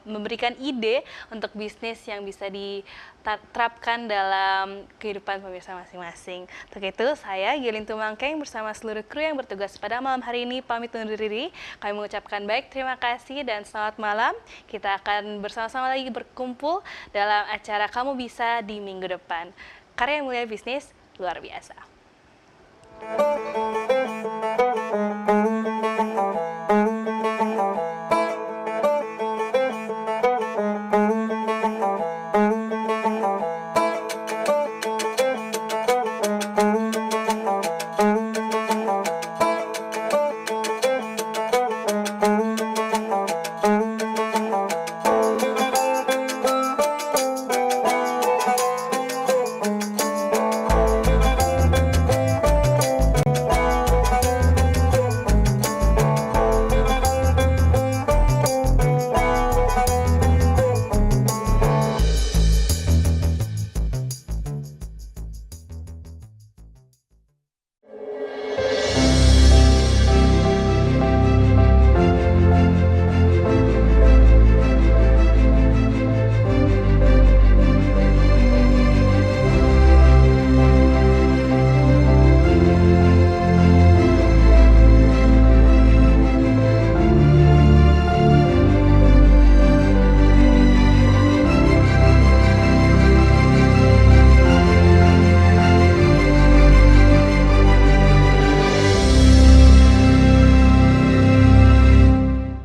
memberikan ide untuk bisnis yang bisa diterapkan dalam kehidupan pemirsa masing-masing. Untuk itu, saya Gelin Tumangkeng bersama seluruh kru yang bertugas pada malam hari ini pamit undur diri. Kami mengucapkan baik, terima kasih dan selamat malam. Kita akan bersama-sama lagi berkumpul dalam acara Kamu Bisa di minggu depan. Karya Mulia Bisnis luar biasa.